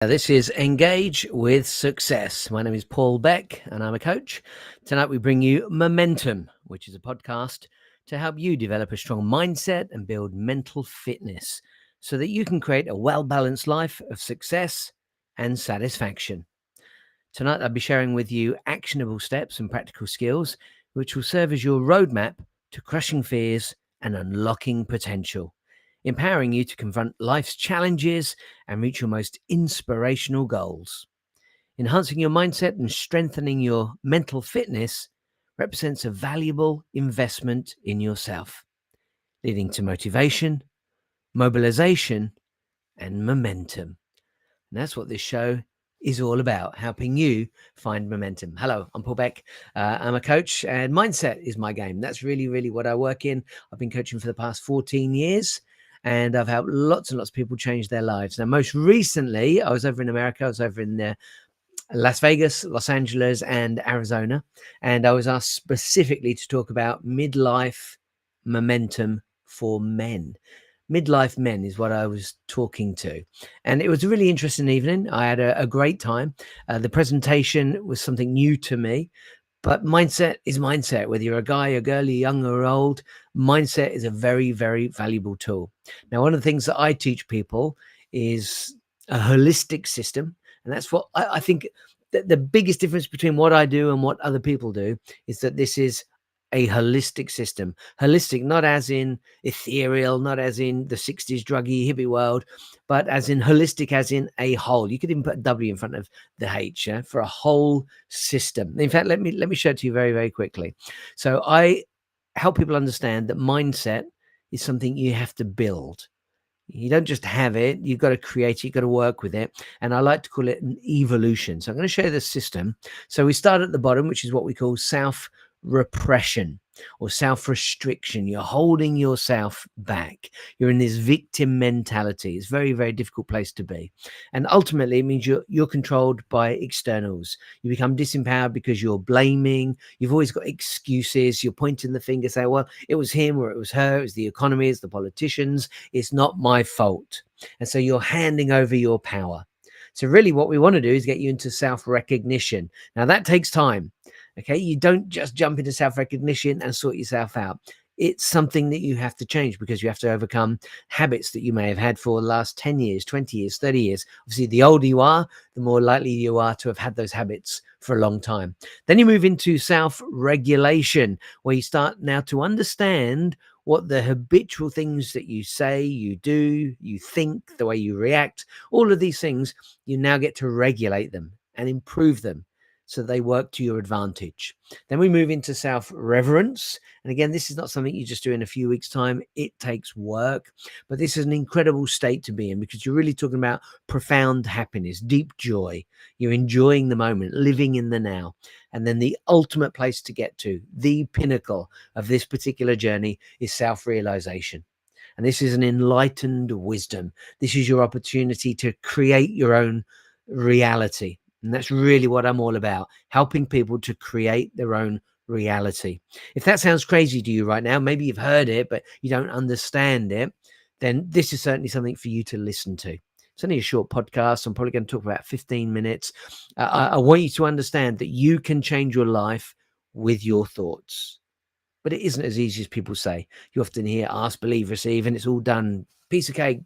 This is Engage with Success. My name is Paul Beck and I'm a coach. Tonight we bring you Momentum, which is a podcast to help you develop a strong mindset and build mental fitness so that you can create a well-balanced life of success and satisfaction. Tonight I'll be sharing with you actionable steps and practical skills which will serve as your roadmap to crushing fears and unlocking potential, empowering you to confront life's challenges and reach your most inspirational goals. Enhancing your mindset and strengthening your mental fitness represents a valuable investment in yourself, leading to motivation, mobilisation, and momentum. And that's what this show is all about, helping you find momentum. Hello, I'm Paul Beck. I'm a coach and mindset is my game. That's really what I work in. I've been coaching for the past 14 years and I've helped lots and lots of people change their lives. Now, most recently, I was over in America. I was over in Las Vegas, Los Angeles, and Arizona. And I was asked specifically to talk about midlife momentum for men. Midlife men is what I was talking to. And it was a really interesting evening. I had a great time. The presentation was something new to me. But mindset is mindset. Whether you're a guy, a girl, you're young or old, mindset is a very valuable tool. Now, one of the things that I teach people is a holistic system. And that's what I think the biggest difference between what I do and what other people do is that this is a holistic system. Holistic, not as in ethereal, not as in the 60s druggy hippie world, but as in holistic, as in a whole. You could even put a W in front of the H, yeah, for a whole system. In fact, let me show it to you very quickly. So I help people understand that mindset is something you have to build. You don't just have it, you've got to create it, you've got to work with it. And I like to call it an evolution. So I'm going to show you the system. So we start at the bottom, which is what we call self-repression or self-restriction. You're holding yourself back. You're in this victim mentality. It's a very difficult place to be. And ultimately, it means you're controlled by externals. You become disempowered because you're blaming. You've always got excuses. You're pointing the finger, saying, well, it was him or it was her. It was the economy, it's the politicians. It's not my fault. And so you're handing over your power. So really what we want to do is get you into self-recognition. Now that takes time. Okay, you don't just jump into self-recognition and sort yourself out. It's something that you have to change because you have to overcome habits that you may have had for the last 10 years, 20 years, 30 years. Obviously, the older you are, the more likely you are to have had those habits for a long time. Then you move into self-regulation, where you start now to understand what the habitual things that you say, you do, you think, the way you react, all of these things, you now get to regulate them and improve them so they work to your advantage. Then we move into self-reverence. And again, this is not something you just do in a few weeks' time. It takes work, but this is an incredible state to be in because you're really talking about profound happiness, deep joy. You're enjoying the moment, living in the now. And then the ultimate place to get to, the pinnacle of this particular journey, is self-realization. And this is an enlightened wisdom. This is your opportunity to create your own reality. And that's really what I'm all about, helping people to create their own reality. If that sounds crazy to you right now, maybe you've heard it, but you don't understand it, then this is certainly something for you to listen to. It's only a short podcast. I'm probably going to talk about 15 minutes. I want you to understand that you can change your life with your thoughts. But it isn't as easy as people say. You often hear ask, believe, receive, and it's all done. Piece of cake.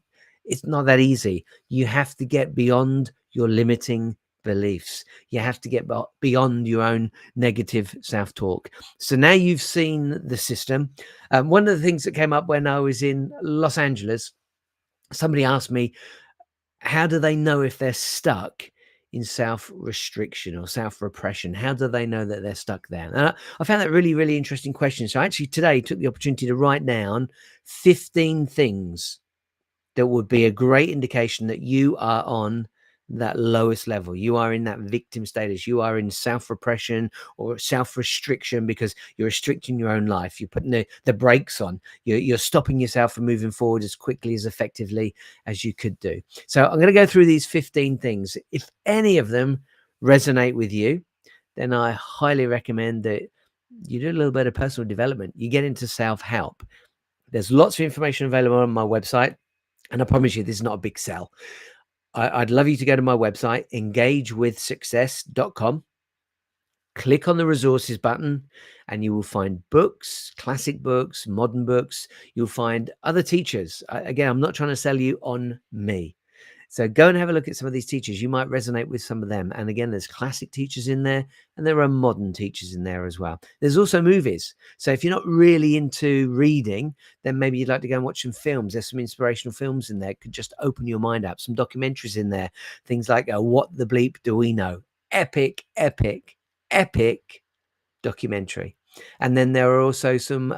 It's not that easy. You have to get beyond your limiting beliefs. You have to get beyond your own negative self-talk. So now you've seen the system. One of the things that came up when I was in Los Angeles, somebody asked me, how do they know if they're stuck in self-restriction or self-repression? How do they know that they're stuck there? And I found that really interesting question. So I actually today took the opportunity to write down 15 things that would be a great indication that you are on that lowest level. You are in that victim status. You are in self-repression or self-restriction because you're restricting your own life. You're putting the brakes on. You're stopping yourself from moving forward as quickly, as effectively as you could do. So I'm going to go through these 15 things. If any of them resonate with you, then I highly recommend that you do a little bit of personal development. You get into self-help. There's lots of information available on my website. And I promise you, this is not a big sell. I'd love you to go to my website, engagewithsuccess.com. Click on the resources button and you will find books, classic books, modern books. You'll find other teachers. Again, I'm not trying to sell you on me. So go and have a look at some of these teachers. You might resonate with some of them. And again, there's classic teachers in there and there are modern teachers in there as well. There's also movies. So if you're not really into reading, then maybe you'd like to go and watch some films. There's some inspirational films in there. Could just open your mind up. Some documentaries in there. Things like What the Bleep Do We Know? Epic, epic, epic documentary. And then there are also some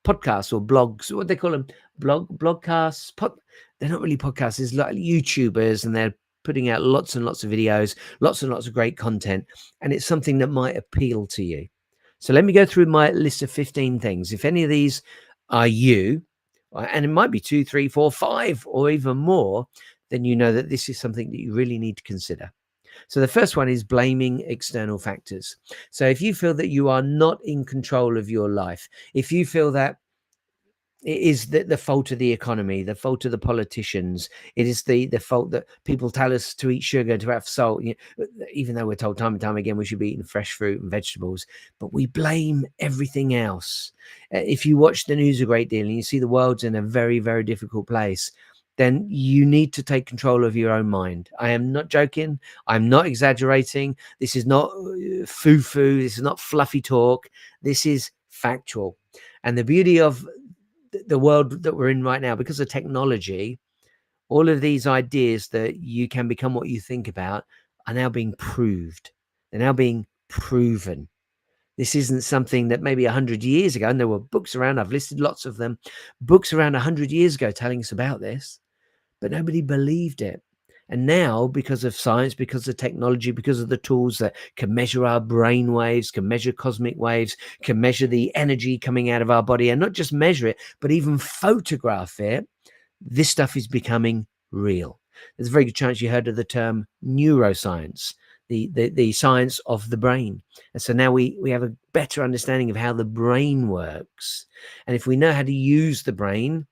podcasts or blogs, what they call them, blogcasts. They're not really podcasts. It's like YouTubers, and they're putting out lots and lots of videos, lots and lots of great content, and it's something that might appeal to you. So let me go through my list of 15 things. If any of these are you, and it might be 2, 3, 4, 5, or even more, then you know that this is something that you really need to consider. So the first one is blaming external factors. So if you feel that you are not in control of your life, if you feel that it is the fault of the economy, the fault of the politicians, it is the fault that people tell us to eat sugar, to have salt, even though we're told time and time again we should be eating fresh fruit and vegetables, but we blame everything else. If you watch the news a great deal and you see the world's in a very, very difficult place, then you need to take control of your own mind. I am not joking. I'm not exaggerating. This is not foo-foo. This is not fluffy talk. This is factual. And the beauty of the world that we're in right now, because of technology, all of these ideas that you can become what you think about are now being proved. They're now being proven. This isn't something that maybe 100 years ago, and there were books around, I've listed lots of them, books around 100 years ago telling us about this, but nobody believed it. And now, because of science, because of technology, because of the tools that can measure our brain waves, can measure cosmic waves, can measure the energy coming out of our body, and not just measure it, but even photograph it, this stuff is becoming real. There's a very good chance you heard of the term neuroscience, the science of the brain. And so now we have a better understanding of how the brain works. And if we know how to use the brain,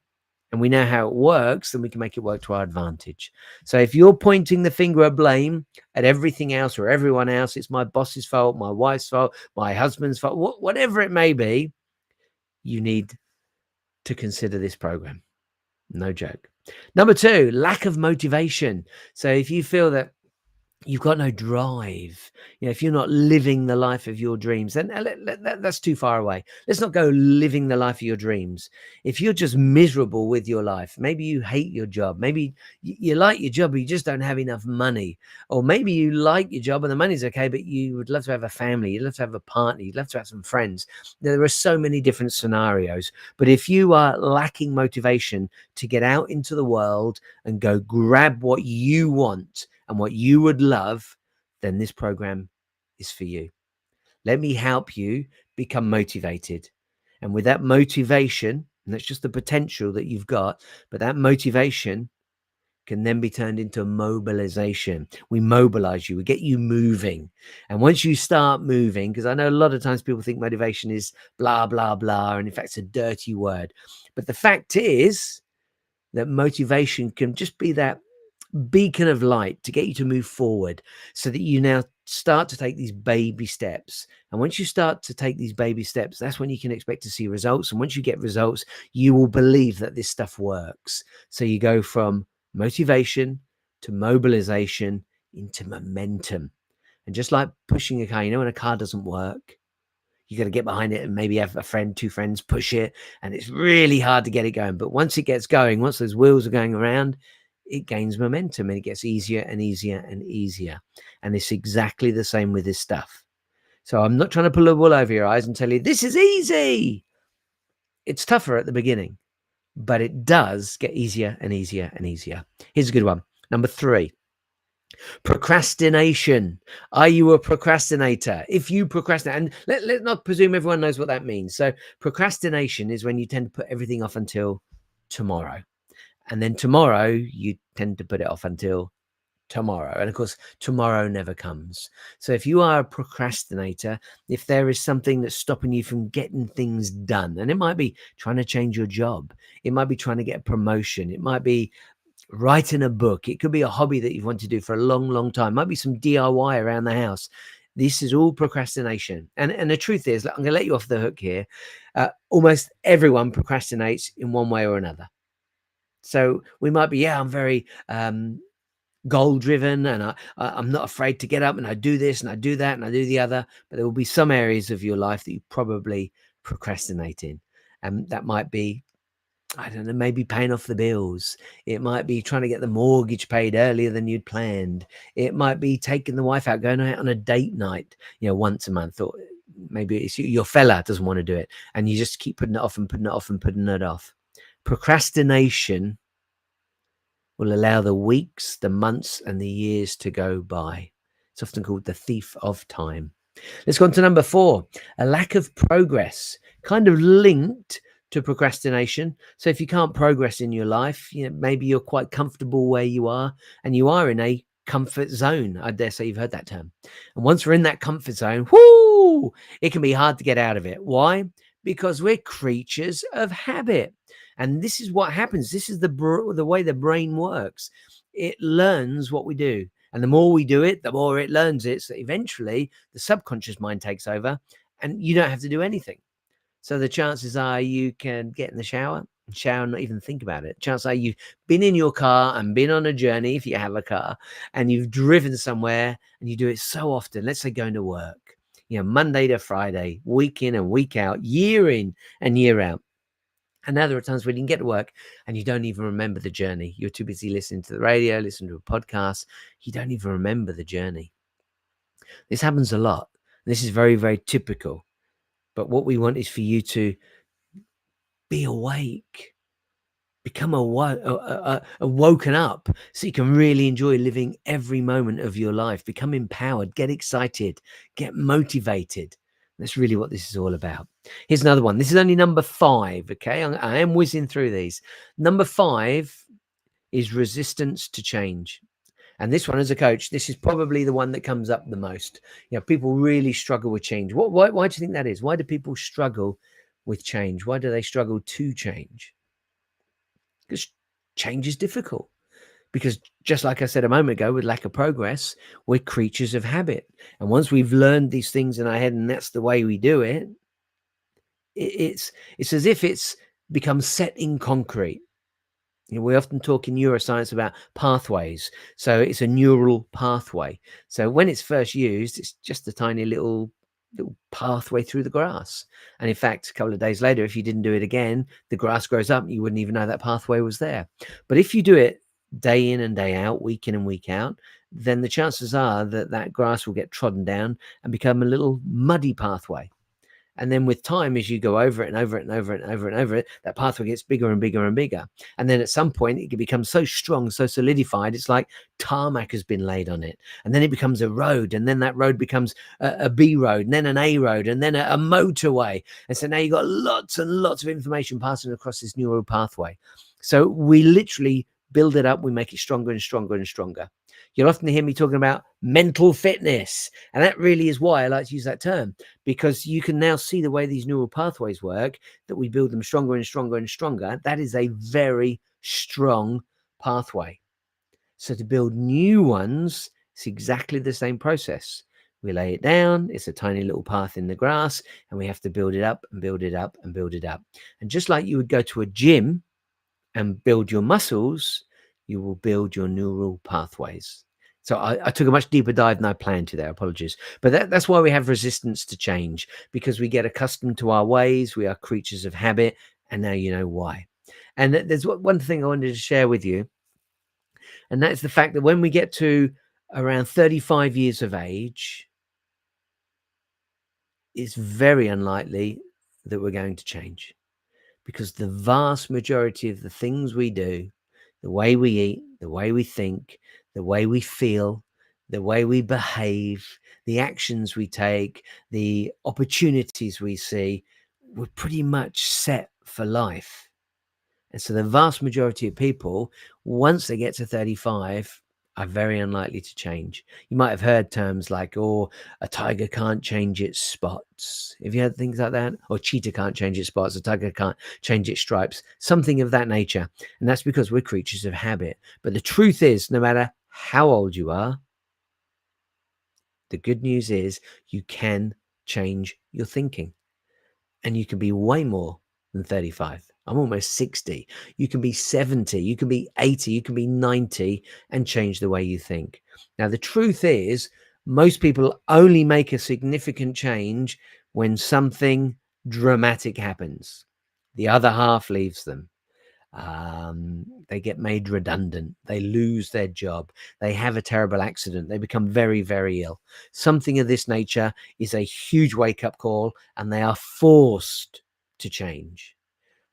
and we know how it works, then we can make it work to our advantage. So if you're pointing the finger of blame at everything else or everyone else, it's my boss's fault, my wife's fault, my husband's fault, whatever it may be, you need to consider this program. No joke. Number 2, lack of motivation. So if you feel that you've got no drive, if you're not living the life of your dreams, then that's too far away. Let's not go living the life of your dreams. If you're just miserable with your life, maybe you hate your job, maybe you like your job, but you just don't have enough money, or maybe you like your job and the money's okay, but you would love to have a family, you'd love to have a partner, you'd love to have some friends. There are so many different scenarios, but if you are lacking motivation to get out into the world and go grab what you want and what you would love, then this program is for you. Let me help you become motivated. And with that motivation, and that's just the potential that you've got, but that motivation can then be turned into mobilization. We mobilize you, we get you moving. And once you start moving, because I know a lot of times people think motivation is blah, blah, blah, and in fact, it's a dirty word. But the fact is that motivation can just be that beacon of light to get you to move forward, so that you now start to take these baby steps. And once you start to take these baby steps, that's when you can expect to see results. And once you get results, you will believe that this stuff works. So you go from motivation to mobilization into momentum. And just like pushing a car, when a car doesn't work, you got to get behind it and maybe have a friend, 2 friends push it. And it's really hard to get it going. But once it gets going, once those wheels are going around, it gains momentum and it gets easier and easier and easier. And it's exactly the same with this stuff. So I'm not trying to pull a wool over your eyes and tell you this is easy. It's tougher at the beginning, but it does get easier and easier and easier. Here's a good one. Number 3. Procrastination. Are you a procrastinator? If you procrastinate, and let's not presume everyone knows what that means. So procrastination is when you tend to put everything off until tomorrow. And then tomorrow, you tend to put it off until tomorrow. And of course, tomorrow never comes. So if you are a procrastinator, if there is something that's stopping you from getting things done, and it might be trying to change your job, it might be trying to get a promotion, it might be writing a book. It could be a hobby that you've wanted to do for a long, long time. Might be some DIY around the house. This is all procrastination. And the truth is, I'm going to let you off the hook here. Almost everyone procrastinates in one way or another. So we might be, I'm very goal driven, and I'm not afraid to get up and I do this and I do that and I do the other. But there will be some areas of your life that you probably procrastinate in. And that might be, I don't know, maybe paying off the bills. It might be trying to get the mortgage paid earlier than you'd planned. It might be taking the wife out, going out on a date night, once a month, or maybe it's your fella doesn't want to do it, and you just keep putting it off and putting it off and putting it off. Procrastination will allow the weeks, the months, and the years to go by. It's often called the thief of time. Let's go on to number 4, a lack of progress, kind of linked to procrastination. So if you can't progress in your life, maybe you're quite comfortable where you are, and you are in a comfort zone. I dare say you've heard that term. And once we're in that comfort zone, it can be hard to get out of it. Why? Because we're creatures of habit. And this is what happens. This is the way the brain works. It learns what we do. And the more we do it, the more it learns it. So eventually the subconscious mind takes over and you don't have to do anything. So the chances are you can get in the shower and not even think about it. Chances are you've been in your car and been on a journey, if you have a car, and you've driven somewhere and you do it so often. Let's say going to work, Monday to Friday, week in and week out, year in and year out. And now there are times when you can get to work and you don't even remember the journey. You're too busy listening to the radio, listening to a podcast. You don't even remember the journey. This happens a lot. This is very, very typical. But what we want is for you to be awake, become woken up, so you can really enjoy living every moment of your life, become empowered, get excited, get motivated. That's really what this is all about. Here's another one. This is only number 5, okay? I am whizzing through these. Number 5 is resistance to change. And this one, as a coach, this is probably the one that comes up the most. People really struggle with change. Why do you think that is? Why do people struggle with change? Why do they struggle to change? Because change is difficult. Because just like I said a moment ago, with lack of progress, we're creatures of habit. And once we've learned these things in our head and that's the way we do it, it's as if it's become set in concrete. We often talk in neuroscience about pathways. So it's a neural pathway. So when it's first used, it's just a tiny little pathway through the grass. And in fact, a couple of days later, if you didn't do it again, the grass grows up and you wouldn't even know that pathway was there. But if you do it day in and day out, week in and week out, then the chances are that grass will get trodden down and become a little muddy pathway. And then with time, as you go over it and over it and over it and over and over it, that pathway gets bigger and bigger and bigger. And then at some point, it can become so strong, so solidified, it's like tarmac has been laid on it. And then it becomes a road. And then that road becomes a B road, and then an A road, and then a motorway. And so now you've got lots and lots of information passing across this neural pathway. So we literally build it up. We make it stronger and stronger and stronger. You'll often hear me talking about mental fitness. And that really is why I like to use that term, because you can now see the way these neural pathways work, that we build them stronger and stronger and stronger. That is a very strong pathway. So to build new ones, it's exactly the same process. We lay it down. It's a tiny little path in the grass, and we have to build it up and build it up and build it up. And just like you would go to a gym and build your muscles, you will build your neural pathways. So I took a much deeper dive than I planned to there. Apologies. But that's why we have resistance to change, because we get accustomed to our ways. We are creatures of habit. And now you know why. And there's one thing I wanted to share with you. And that's the fact that when we get to around 35 years of age, it's very unlikely that we're going to change, because the vast majority of the things we do, the way we eat, the way we think, the way we feel, the way we behave, the actions we take, the opportunities we see, we're pretty much set for life. And so the vast majority of people, once they get to 35, are very unlikely to change. You might have heard terms like, "Oh, a tiger can't change its spots." Have you heard things like that? Or cheetah can't change its spots, a tiger can't change its stripes, something of that nature. And that's because we're creatures of habit. But the truth is, no matter how old you are, the good news is you can change your thinking. And you can be way more than 35. I'm almost 60. You can be 70, you can be 80, you can be 90 and change the way you think. Now, the truth is, most people only make a significant change when something dramatic happens. The other half leaves them. They get made redundant, they lose their job, they have a terrible accident, they become very, very ill. Something of this nature is a huge wake up call, and they are forced to change.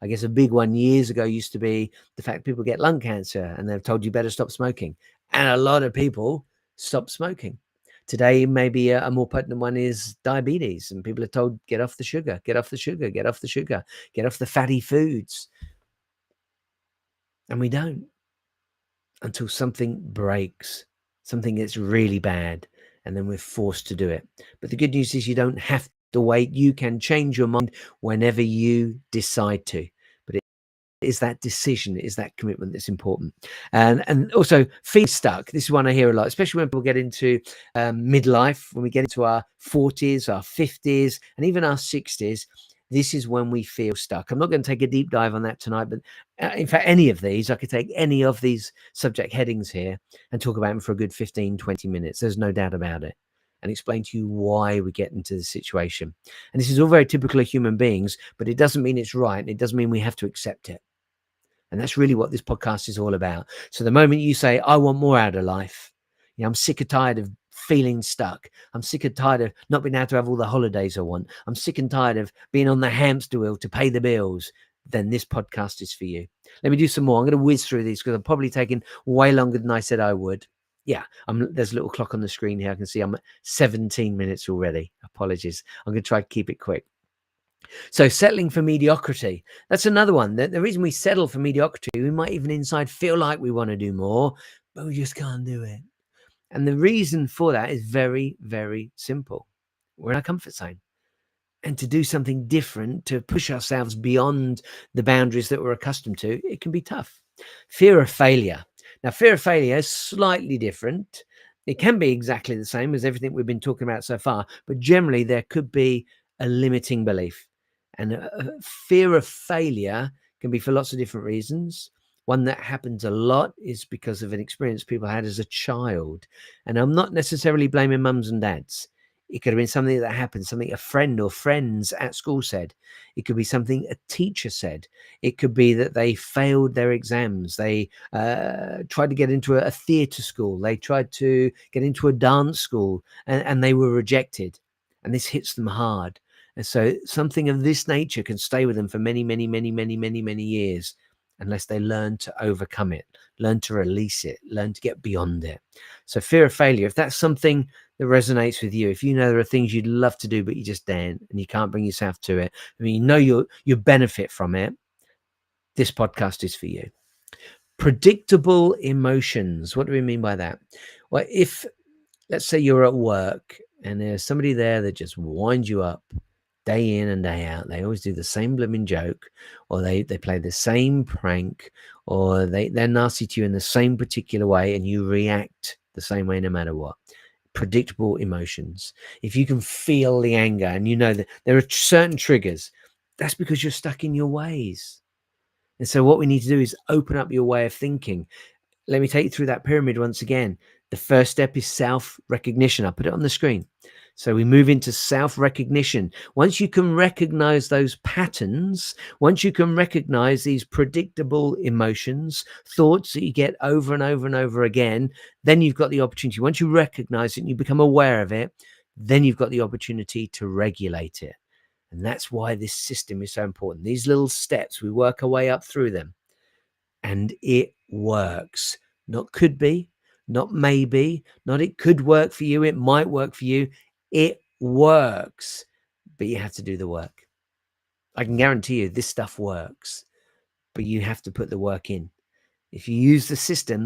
I guess a big one years ago used to be the fact people get lung cancer and they've told you better stop smoking. And a lot of people stop smoking. Today, maybe a more potent one is diabetes, and people are told get off the sugar, get off the sugar, get off the sugar, get off the fatty foods. And we don't until something breaks, something gets really bad, and then we're forced to do it. But the good news is you don't have to wait. You can change your mind whenever you decide to. But it is that decision, it is that commitment that's important. And also feel stuck. This is one I hear a lot, especially when people get into midlife, when we get into our 40s, our 50s, and even our 60s. This is when we feel stuck. I'm not going to take a deep dive on that tonight, but in fact, any of these, I could take any of these subject headings here and talk about them for a good 15, 20 minutes. There's no doubt about it. And explain to you why we get into this situation. And this is all very typical of human beings, but it doesn't mean it's right. And it doesn't mean we have to accept it. And that's really what this podcast is all about. So the moment you say, I want more out of life, I'm sick and tired of feeling stuck. I'm sick and tired of not being able to have all the holidays I want. I'm sick and tired of being on the hamster wheel to pay the bills. Then this podcast is for you. Let me do some more. I'm going to whiz through these because I'm probably taking way longer than I said I would. Yeah, there's a little clock on the screen here. I can see I'm at 17 minutes already. Apologies. I'm going to try to keep it quick. So settling for mediocrity, that's another one. The reason we settle for mediocrity, we might even inside feel like we want to do more, but we just can't do it. And the reason for that is very, very simple. We're in our comfort zone. And to do something different, to push ourselves beyond the boundaries that we're accustomed to, it can be tough. Fear of failure. Now, fear of failure is slightly different. It can be exactly the same as everything we've been talking about so far, but generally there could be a limiting belief. And fear of failure can be for lots of different reasons. One that happens a lot is because of an experience people had as a child. And I'm not necessarily blaming mums and dads. It could have been something that happened, something a friend or friends at school said. It could be something a teacher said. It could be that they failed their exams. They tried to get into a theatre school. They tried to get into a dance school and they were rejected. And this hits them hard. And so something of this nature can stay with them for many, many, many, many, many, many years unless they learn to overcome it, learn to release it, learn to get beyond it. So fear of failure, if that's something that resonates with you, if you know there are things you'd love to do but you just daren't and you can't bring yourself to it, I mean, you know you benefit from it, this podcast is for you. Predictable emotions. What do we mean by that? Well, if let's say you're at work and there's somebody there that just winds you up day in and day out. They always do the same blooming joke, or they play the same prank, or they're nasty to you in the same particular way, and you react the same way no matter what. Predictable emotions. If you can feel the anger and you know that there are certain triggers, that's because you're stuck in your ways. And so what we need to do is open up your way of thinking. Let me take you through that pyramid once again. The first step is self-recognition. I'll put it on the screen. So we move into self-recognition. Once you can recognize those patterns, once you can recognize these predictable emotions, thoughts that you get over and over and over again, then you've got the opportunity. Once you recognize it and you become aware of it, then you've got the opportunity to regulate it. And that's why this system is so important. These little steps, we work our way up through them. And it works. Not could be, not maybe, not it could work for you, it might work for you. It works, but you have to do the work. I can guarantee you this stuff works, but you have to put the work in. If you use the system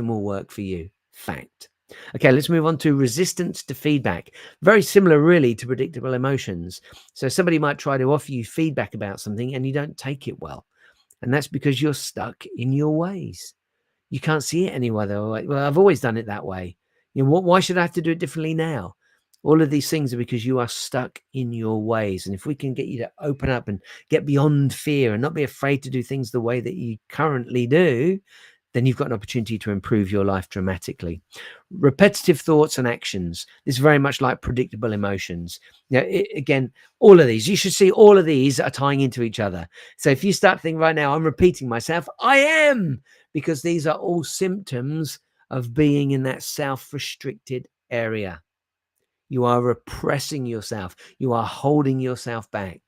will work for you. Fact. Okay, let's move on to resistance to feedback. Very similar, really, to predictable emotions. So somebody might try to offer you feedback about something and you don't take it well. And that's because you're stuck in your ways. You can't see it any other way. Well, I've always done it that way. Why should I have to do it differently now? All of these things are because you are stuck in your ways. And if we can get you to open up and get beyond fear and not be afraid to do things the way that you currently do, then you've got an opportunity to improve your life dramatically. Repetitive thoughts and actions. This is very much like predictable emotions. Again, all of these, you should see all of these are tying into each other. So if you start thinking right now, I'm repeating myself, I am, because these are all symptoms of being in that self-restricted area. You are repressing yourself. You are holding yourself back.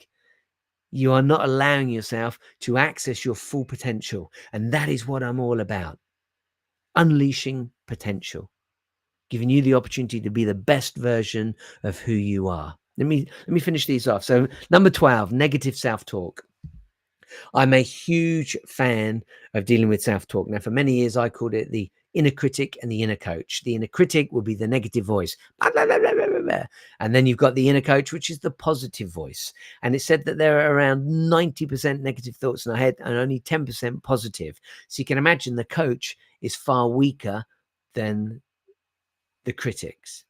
You are not allowing yourself to access your full potential. And that is what I'm all about. Unleashing potential, giving you the opportunity to be the best version of who you are. Let me finish these off. So number 12, negative self-talk. I'm a huge fan of dealing with self-talk. Now, for many years, I called it the inner critic and the inner coach. The inner critic will be the negative voice. Blah, blah, blah, blah, blah, blah. And then you've got the inner coach, which is the positive voice. And it's said that there are around 90% negative thoughts in our head and only 10% positive. So you can imagine the coach is far weaker than the critics.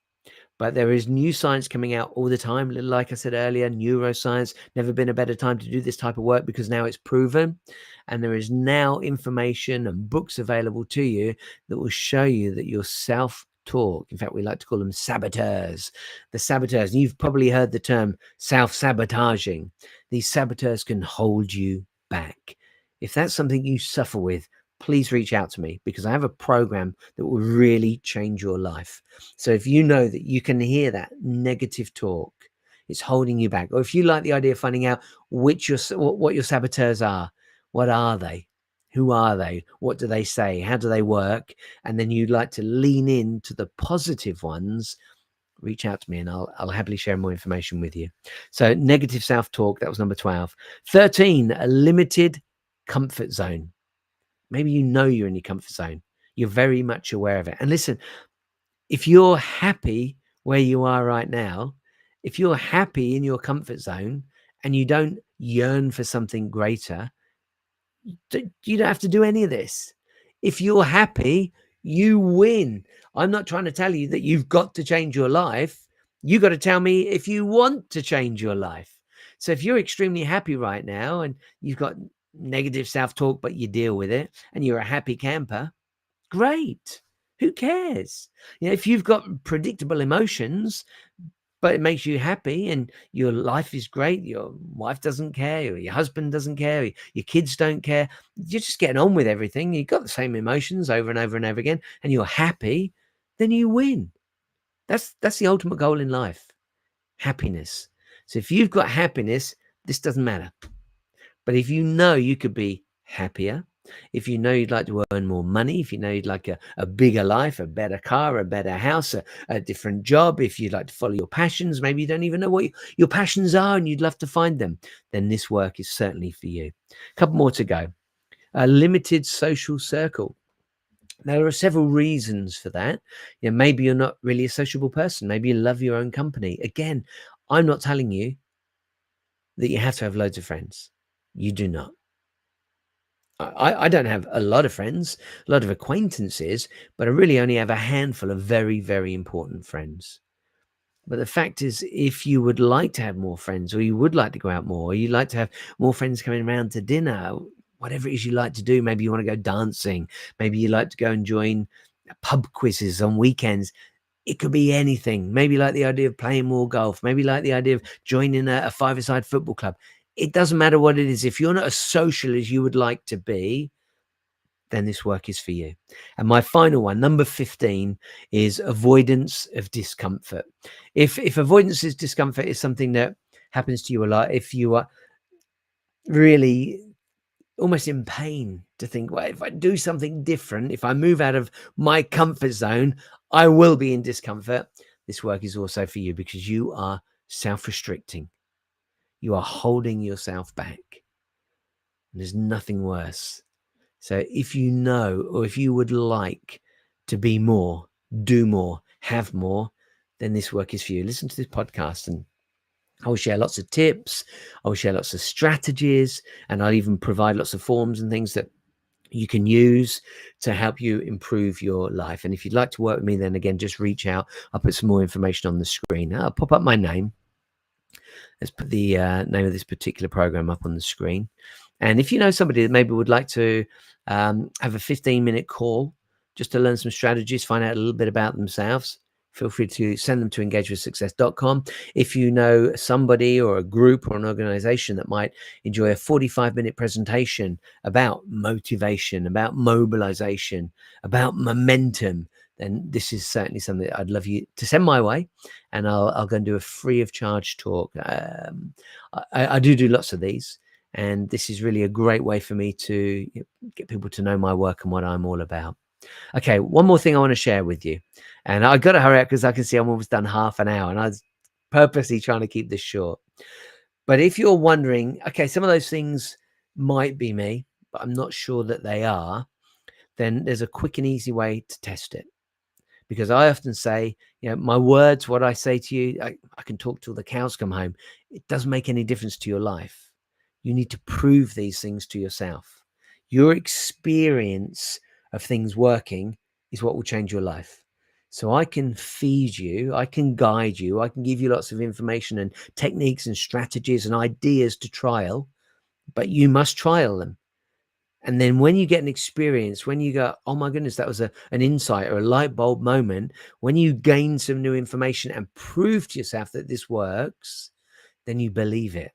But there is new science coming out all the time. Like I said earlier, neuroscience, never been a better time to do this type of work because now it's proven. And there is now information and books available to you that will show you that your self-talk, in fact, we like to call them saboteurs. The saboteurs, and you've probably heard the term self-sabotaging. These saboteurs can hold you back. If that's something you suffer with, please reach out to me because I have a program that will really change your life. So if you know that you can hear that negative talk, it's holding you back. Or if you like the idea of finding out what your saboteurs are, what are they? Who are they? What do they say? How do they work? And then you'd like to lean into the positive ones, reach out to me and I'll happily share more information with you. So negative self-talk, that was number 12. 13, a limited comfort zone. Maybe you know you're in your comfort zone. You're very much aware of it. And listen, if you're happy where you are right now, if you're happy in your comfort zone and you don't yearn for something greater, you don't have to do any of this. If you're happy, you win. I'm not trying to tell you that you've got to change your life. You got to tell me if you want to change your life. So if you're extremely happy right now and you've got negative self-talk, but you deal with it and you're a happy camper, great. Who cares? If you've got predictable emotions, but it makes you happy and your life is great, your wife doesn't care, or your husband doesn't care, your kids don't care, you're just getting on with everything, you've got the same emotions over and over and over again, and you're happy, then you win. That's the ultimate goal in life, happiness. So if you've got happiness, this doesn't matter. But if you know you could be happier, if you know you'd like to earn more money, if you know you'd like a bigger life, a better car, a better house, a different job, if you'd like to follow your passions, maybe you don't even know what your passions are and you'd love to find them, then this work is certainly for you. A couple more to go. A limited social circle. There are several reasons for that. Maybe you're not really a sociable person. Maybe you love your own company. Again, I'm not telling you that you have to have loads of friends. You do not. I don't have a lot of friends, a lot of acquaintances, but I really only have a handful of very, very important friends. But the fact is, if you would like to have more friends, or you would like to go out more, or you'd like to have more friends coming around to dinner, whatever it is you like to do, maybe you want to go dancing, maybe you like to go and join pub quizzes on weekends. It could be anything. Maybe you like the idea of playing more golf. Maybe you like the idea of joining a five-a-side football club. It doesn't matter what it is. If you're not as social as you would like to be, then this work is for you. And my final one, number 15, is avoidance of discomfort. If avoidance is discomfort is something that happens to you a lot, if you are really almost in pain to think, well, if I do something different, if I move out of my comfort zone, I will be in discomfort. This work is also for you because you are self-restricting. You are holding yourself back. And there's nothing worse. So if you know, or if you would like to be more, do more, have more, then this work is for you. Listen to this podcast, and I will share lots of tips. I will share lots of strategies, and I'll even provide lots of forms and things that you can use to help you improve your life. And if you'd like to work with me, then again, just reach out. I'll put some more information on the screen. I'll pop up my name. Let's put the name of this particular program up on the screen. And if you know somebody that maybe would like to have a 15-minute call just to learn some strategies, find out a little bit about themselves, feel free to send them to engagewithsuccess.com. If you know somebody or a group or an organization that might enjoy a 45-minute presentation about motivation, about mobilization, about momentum, then this is certainly something that I'd love you to send my way, and I'll go and do a free of charge talk. I do lots of these, and this is really a great way for me to get people to know my work and what I'm all about. Okay, one more thing I want to share with you, and I got to hurry up because I can see I'm almost done half an hour, and I was purposely trying to keep this short. But if you're wondering, okay, some of those things might be me, but I'm not sure that they are, then there's a quick and easy way to test it. Because I often say, my words, what I say to you, I can talk till the cows come home. It doesn't make any difference to your life. You need to prove these things to yourself. Your experience of things working is what will change your life. So I can feed you, I can guide you, I can give you lots of information and techniques and strategies and ideas to trial, but you must trial them. And then when you get an experience, when you go, oh my goodness, that was an insight or a light bulb moment, when you gain some new information and prove to yourself that this works, then you believe it.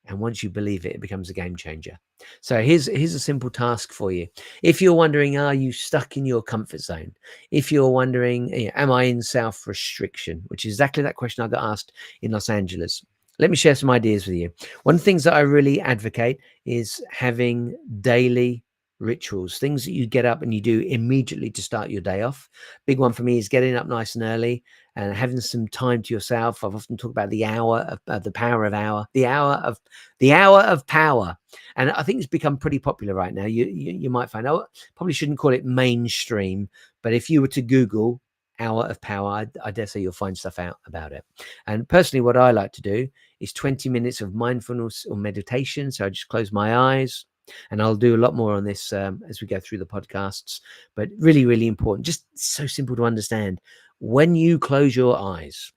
And once you believe it, it becomes a game changer. So here's a simple task for you. If you're wondering, are you stuck in your comfort zone? If you're wondering, am I in self-restriction? Which is exactly that question I got asked in Los Angeles. Let me share some ideas with you. One of the things that I really advocate is having daily rituals, things that you get up and you do immediately to start your day off. Big one for me is getting up nice and early and having some time to yourself. I've often talked about the hour of the power of hour, the hour of power. And I think it's become pretty popular right now. You might find, probably shouldn't call it mainstream, but if you were to Google hour of power, I dare say you'll find stuff out about it. And personally, what I like to do is 20 minutes of mindfulness or meditation. So I just close my eyes, and I'll do a lot more on this as we go through the podcasts, but really, really important. Just so simple to understand. When you close your eyes,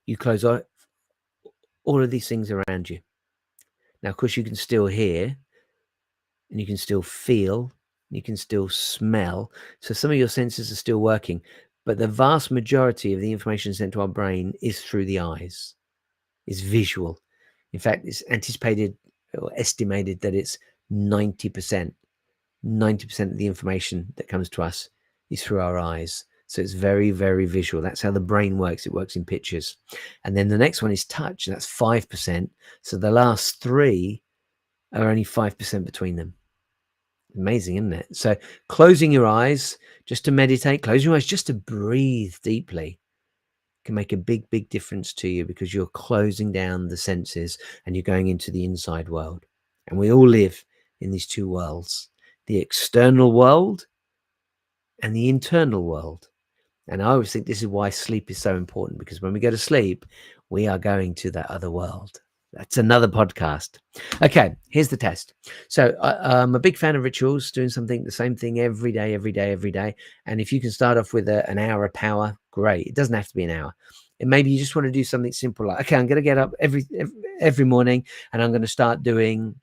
you close all of these things around you. Now, of course, you can still hear, and you can still feel, you can still smell. So some of your senses are still working, but the vast majority of the information sent to our brain is through the eyes, is visual. In fact, it's anticipated or estimated that it's 90% of the information that comes to us is through our eyes. So it's very, very visual. That's how the brain works. It works in pictures. And then the next one is touch. That's 5%. So the last three are only 5% between them. Amazing, isn't it? So closing your eyes just to meditate, closing your eyes just to breathe deeply can make a big, big difference to you, because you're closing down the senses and you're going into the inside world. And we all live in these two worlds, the external world and the internal world. And I always think this is why sleep is so important, because when we go to sleep, we are going to that other world. That's another podcast. Okay, here's the test. So I'm a big fan of rituals, doing the same thing every day. And if you can start off with an hour of power, great. It doesn't have to be an hour. And maybe you just want to do something simple like, okay, I'm going to get up every morning and I'm going to start doing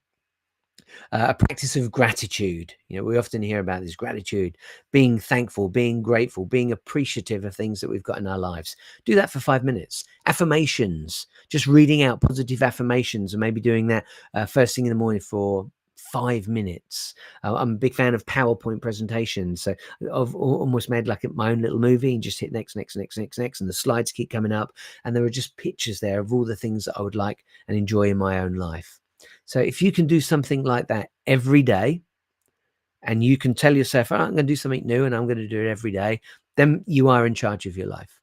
a practice of gratitude. We often hear about this gratitude, being thankful, being grateful, being appreciative of things that we've got in our lives. Do that for 5 minutes. Affirmations, just reading out positive affirmations, and maybe doing that first thing in the morning for 5 minutes. I'm a big fan of PowerPoint presentations. So I've almost made like my own little movie and just hit next, and the slides keep coming up. And there are just pictures there of all the things that I would like and enjoy in my own life. So if you can do something like that every day, and you can tell yourself, I'm going to do something new and I'm going to do it every day, then you are in charge of your life.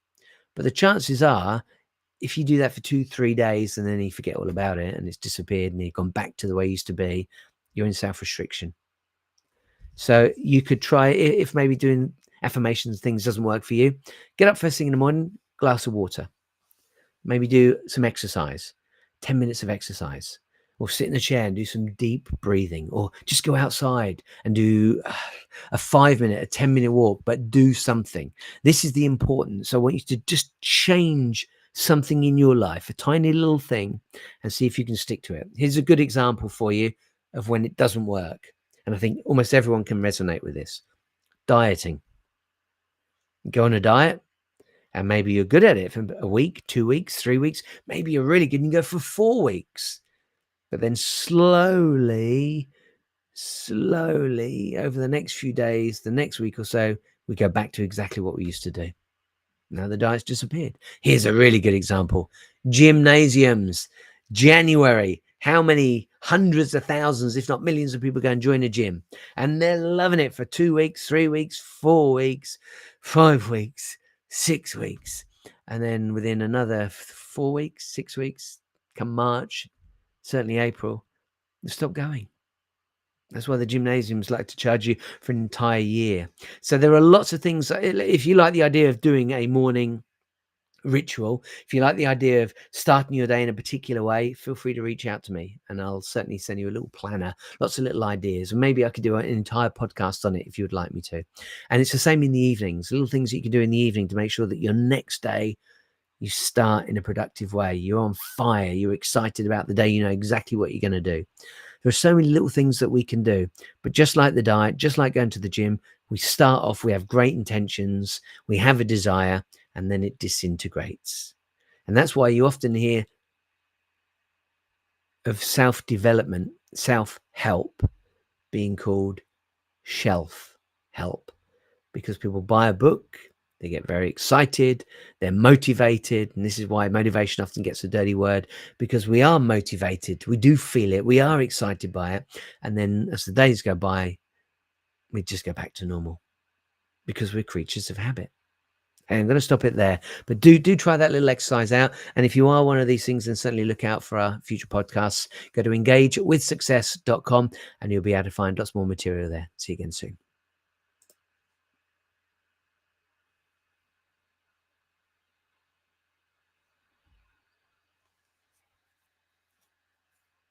But the chances are, if you do that for 2-3 days and then you forget all about it and it's disappeared and you've gone back to the way it used to be, you're in self-restriction. So you could try, if maybe doing affirmations, things doesn't work for you, get up first thing in the morning, glass of water. Maybe do some exercise, 10 minutes of exercise, or sit in a chair and do some deep breathing, or just go outside and do a 5 minute, a 10-minute walk, but do something. This is the importance. I want you to just change something in your life, a tiny little thing, and see if you can stick to it. Here's a good example for you of when it doesn't work. And I think almost everyone can resonate with this. Dieting. Go on a diet, and maybe you're good at it for a week, 2 weeks, 3 weeks. Maybe you're really good and you go for 4 weeks. But then slowly over the next few days, the next week or so, we go back to exactly what we used to do. Now the diet's disappeared. Here's a really good example. Gymnasiums. January. How many hundreds of thousands, if not millions of people go and join a gym? And they're loving it for 2 weeks, 3 weeks, 4 weeks, 5 weeks, 6 weeks. And then within another 4 weeks, 6 weeks, come March, certainly April, they stop going. That's why the gymnasiums like to charge you for an entire year. So there are lots of things. If you like the idea of doing a morning ritual, if you like the idea of starting your day in a particular way, feel free to reach out to me and I'll certainly send you a little planner, lots of little ideas. And maybe I could do an entire podcast on it if you would like me to. And it's the same in the evenings, little things that you can do in the evening to make sure that your next day you start in a productive way. You're on fire. You're excited about the day. You know exactly what you're going to do. There are so many little things that we can do. But just like the diet, just like going to the gym, we start off, we have great intentions, we have a desire, and then it disintegrates. And that's why you often hear of self-development, self-help being called shelf help, because people buy a book, they get very excited, they're motivated. And this is why motivation often gets a dirty word, because we are motivated. We do feel it. We are excited by it. And then as the days go by, we just go back to normal because we're creatures of habit. And I'm going to stop it there. But do try that little exercise out. And if you are one of these things, then certainly look out for our future podcasts. Go to engagewithsuccess.com and you'll be able to find lots more material there. See you again soon.